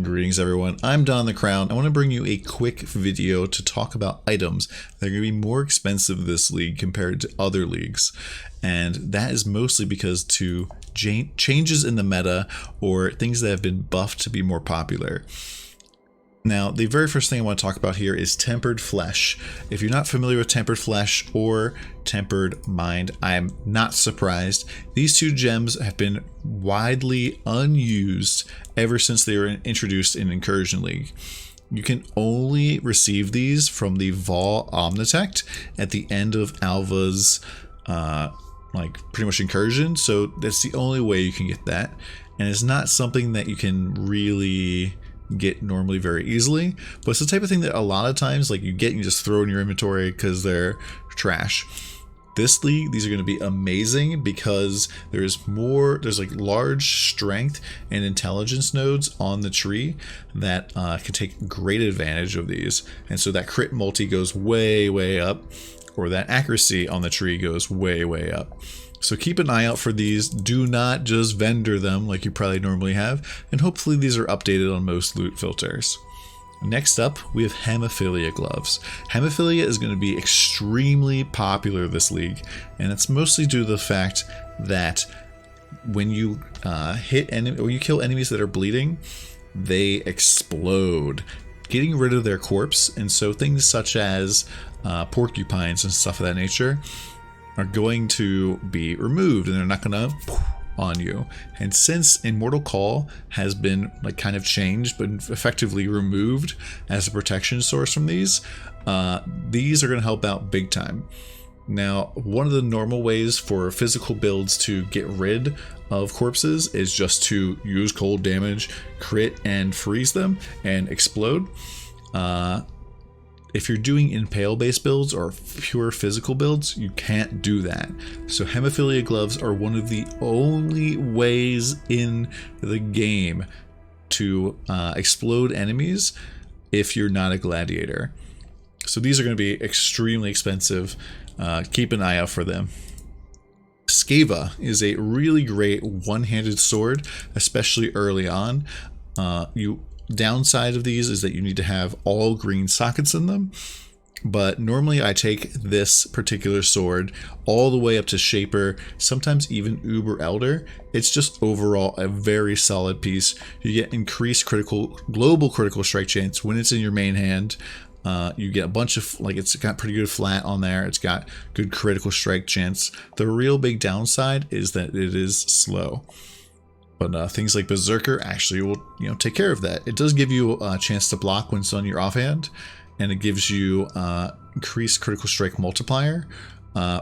Greetings everyone, I'm DonTheCrown. I want to bring you a quick video to talk about items that are going to be more expensive this league compared to other leagues. And that is mostly because to changes in the meta or things that have been buffed to be more popular. Now, the very first thing I want to talk about here is tempered flesh. If you're not familiar with tempered flesh or tempered mind, I'm not surprised. These two gems have been widely unused ever since they were introduced in Incursion League. You can only receive these from the Vol Omnitect at the end of Alva's pretty much incursion, so that's the only way you can get that. And it's not something that you can really get normally very easily, but it's the type of thing that a lot of times you get and you just throw in your inventory because they're trash. This league, these are going to be amazing because there's large strength and intelligence nodes on the tree that can take great advantage of these, and so that crit multi goes way up, or that accuracy on the tree goes way up. So keep an eye out for these. Do not just vendor them like you probably normally have, and hopefully these are updated on most loot filters. Next up, we have Hemophilia gloves. Hemophilia is going to be extremely popular this league, and it's mostly due to the fact that when you you kill enemies that are bleeding, they explode, getting rid of their corpse, and so things such as porcupines and stuff of that nature are going to be removed, and they're not going to on you. And since Immortal Call has been kind of changed but effectively removed as a protection source from these are going to help out big time. Now, one of the normal ways for physical builds to get rid of corpses is just to use cold damage, crit, and freeze them and explode. If you're doing impale based builds or pure physical builds, you can't do that. So Hemophilia gloves are one of the only ways in the game to explode enemies if you're not a gladiator. So these are going to be extremely expensive. Keep an eye out for them. Scava is a really great one-handed sword, especially early on. Downside of these is that you need to have all green sockets in them, but normally I take this particular sword all the way up to Shaper, sometimes even Uber Elder. It's just overall a very solid piece. You get increased global critical strike chance when it's in your main hand. You get a bunch of, it's got pretty good flat on there. It's got good critical strike chance. The real big downside is that it is slow. But things like Berserker actually will take care of that. It does give you a chance to block when it's on your offhand, and it gives you increased critical strike multiplier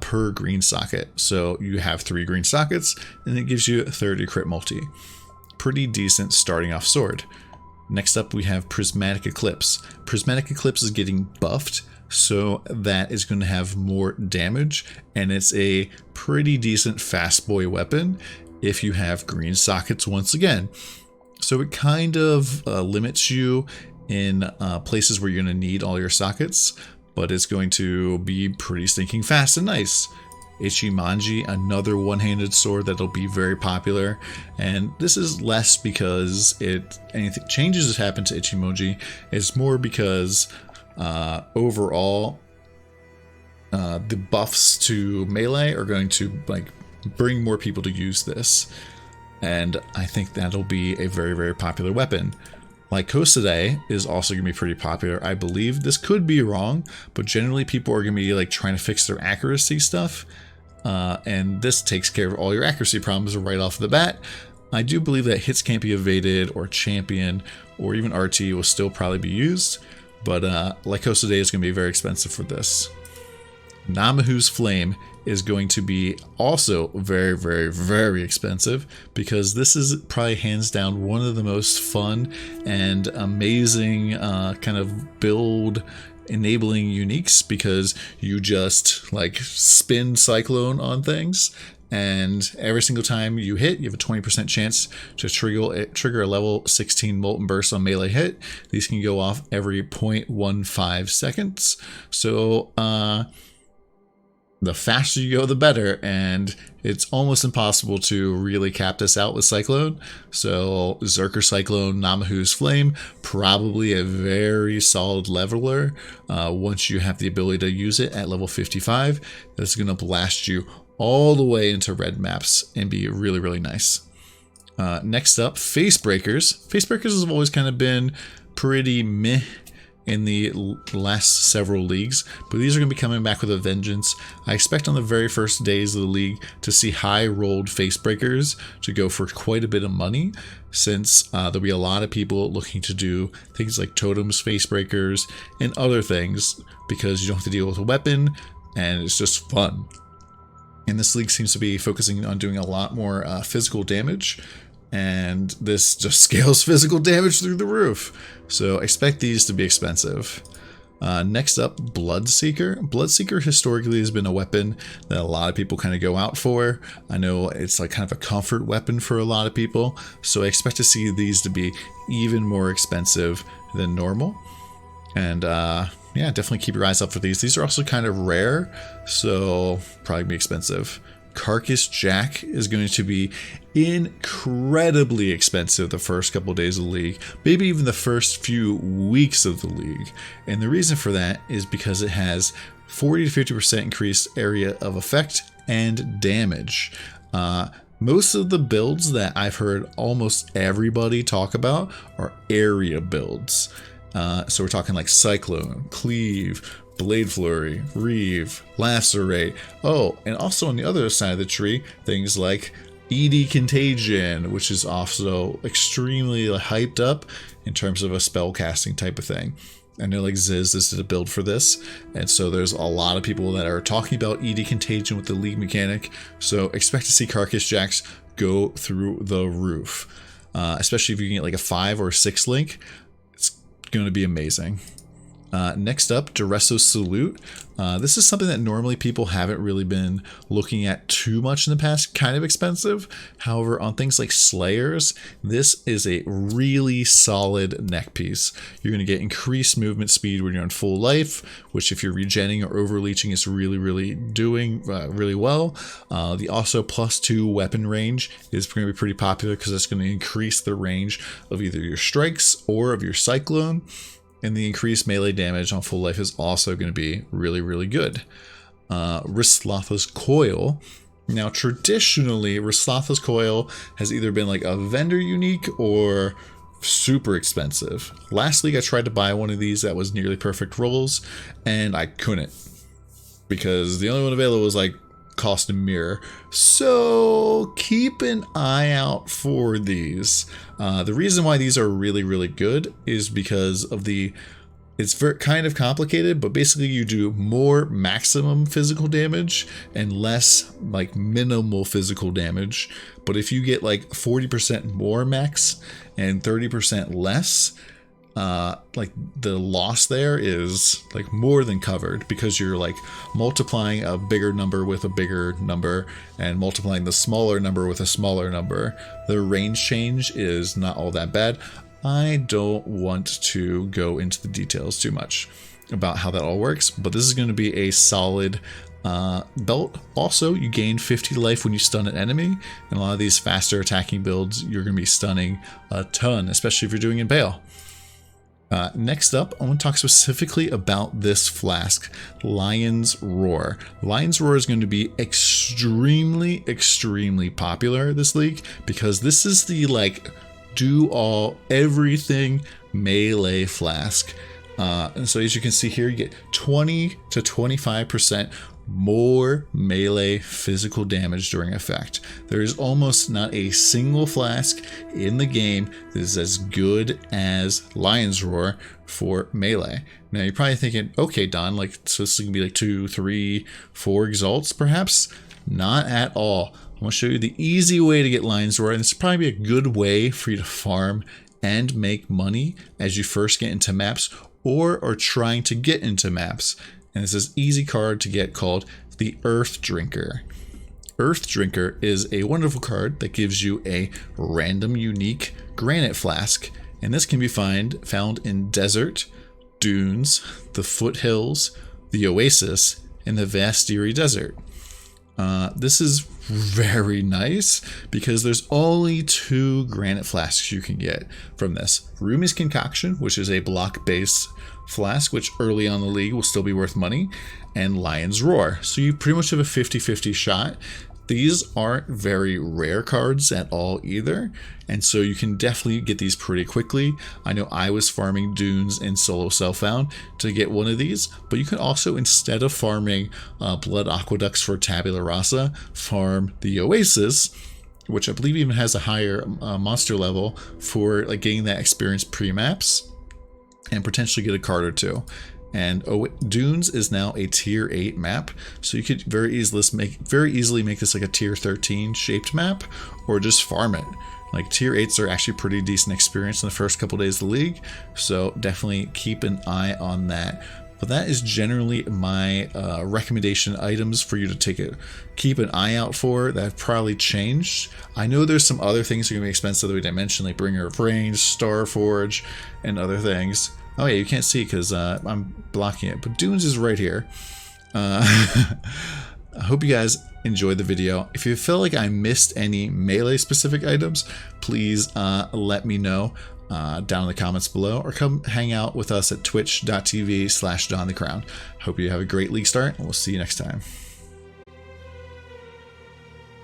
per green socket. So you have 3 green sockets, and it gives you 30 crit multi. Pretty decent starting off sword. Next up, we have Prismatic Eclipse. Prismatic Eclipse is getting buffed, so that is going to have more damage, and it's a pretty decent fast boy weapon if you have green sockets once again. So it kind of limits you in places where you're going to need all your sockets, but it's going to be pretty stinking fast and nice. Manji, another one-handed sword that'll be very popular, and this is less because anything changes that happen to Ichimonji. It's more because overall the buffs to melee are going to bring more people to use this, and I think that'll be a very popular weapon. Lycosidae is also going to be pretty popular. I believe, this could be wrong, but generally people are going to be trying to fix their accuracy stuff, and this takes care of all your accuracy problems right off the bat. I do believe that hits can't be evaded, or champion, or even RT will still probably be used, but Lycosidae is going to be very expensive for this. Namahu's Flame is going to be also very expensive, because this is probably hands down one of the most fun and amazing kind of build enabling uniques, because you just spin Cyclone on things, and every single time you hit, you have a 20% chance to trigger a level 16 Molten Burst on melee hit. These can go off every 0.15 seconds. So the faster you go, the better, and it's almost impossible to really cap this out with Cyclone. So Zerker Cyclone, Namahu's Flame, probably a very solid leveler once you have the ability to use it at level 55. That's going to blast you all the way into red maps and be really, really nice. Next up, Facebreakers. Facebreakers have always kind of been pretty meh in the last several leagues, but these are going to be coming back with a vengeance. I expect on the very first days of the league to see high rolled Facebreakers to go for quite a bit of money, since there'll be a lot of people looking to do things like totems, Facebreakers, and other things, because you don't have to deal with a weapon and it's just fun. And this league seems to be focusing on doing a lot more physical damage, and this just scales physical damage through the roof. So expect these to be expensive. Next up, Bloodseeker. Bloodseeker historically has been a weapon that a lot of people kind of go out for. I know it's like kind of a comfort weapon for a lot of people, so I expect to see these to be even more expensive than normal. And yeah, definitely keep your eyes up for these. These are also kind of rare, so probably be expensive. Carcass Jack is going to be incredibly expensive the first couple of days of the league, maybe even the first few weeks of the league. And the reason for that is because it has 40 to 50% increased area of effect and damage. Most of the builds that I've heard almost everybody talk about are area builds. So we're talking like Cyclone, Cleave, Blade Flurry, Reeve, Lacerate. Oh, and also on the other side of the tree, things like ED Contagion, which is also extremely hyped up in terms of a spell casting type of thing. I know like Ziz is the build for this, and so there's a lot of people that are talking about ED Contagion with the league mechanic, so expect to see Carcass Jacks go through the roof. Especially if you can get like a 5 or 6 link, it's going to be amazing. Next up, Duresso Salute. This is something that normally people haven't really been looking at too much in the past. Kind of expensive. However, on things like Slayers, this is a really solid neck piece. You're going to get increased movement speed when you're on full life, which if you're regenning or overleeching is really, really doing really well. The also +2 weapon range is going to be pretty popular because it's going to increase the range of either your strikes or of your Cyclone. And the increased melee damage on full life is also going to be really, really good. Rislatha's Coil. Now, traditionally, Rislatha's Coil has either been like a vendor unique or super expensive. Last league, I tried to buy one of these that was nearly perfect rolls, and I couldn't. Because the only one available was like cost a mirror. So keep an eye out for these. The reason why these are really, really good is because of it's kind of complicated, but basically you do more maximum physical damage and less like minimal physical damage. But if you get like 40% more max and 30% less, like the loss there is like more than covered, because you're like multiplying a bigger number with a bigger number and multiplying the smaller number with a smaller number. The range change is not all that bad. I don't want to go into the details too much about how that all works, but this is going to be a solid belt. Also, you gain 50 life when you stun an enemy, and a lot of these faster attacking builds you're going to be stunning a ton, especially if you're doing Impale. Next up, I want to talk specifically about this flask, Lion's Roar. Lion's Roar is going to be extremely, extremely popular this league, because this is the like do all everything melee flask. And so as you can see here, you get 20 to 25% more melee physical damage during effect. There is almost not a single flask in the game that is as good as Lion's Roar for melee. Now you're probably thinking, okay, Don, like, so this is gonna be like 2, 3, 4 exalts perhaps? Not at all. I'm gonna show you the easy way to get Lion's Roar, and this is probably a good way for you to farm and make money as you first get into maps or are trying to get into maps. And it's this easy card to get called the Earthdrinker. Earthdrinker is a wonderful card that gives you a random unique granite flask, and this can be found in desert, dunes, the foothills, the oasis, in the Vastiri Desert. This is very nice because there's only 2 granite flasks you can get from this. Rumi's Concoction, which is a block base flask, which early on in the league will still be worth money, and Lion's Roar. So you pretty much have a 50-50 shot. These aren't very rare cards at all either, and so you can definitely get these pretty quickly. I know I was farming Dunes in Solo Self-Found to get one of these, but you can also, instead of farming Blood Aqueducts for Tabula Rasa, farm the Oasis, which I believe even has a higher monster level for like getting that experience pre-maps, and potentially get a card or 2. And Dunes is now a tier 8 map, so you could very easily make this like a tier 13 shaped map, or just farm it. Like tier 8s are actually pretty decent experience in the first couple days of the league, so definitely keep an eye on that. But that is generally my recommendation items for you to keep an eye out for that have probably changed. I know there's some other things that are going to be expensive that I mentioned, like Bringer of Range, Starforge, and other things. Oh yeah, you can't see because I'm blocking it, but Dunes is right here. I hope you guys enjoyed the video. If you feel like I missed any melee specific items, please let me know down in the comments below, or come hang out with us at twitch.tv/DonTheCrown. Hope you have a great league start, and we'll see you next time.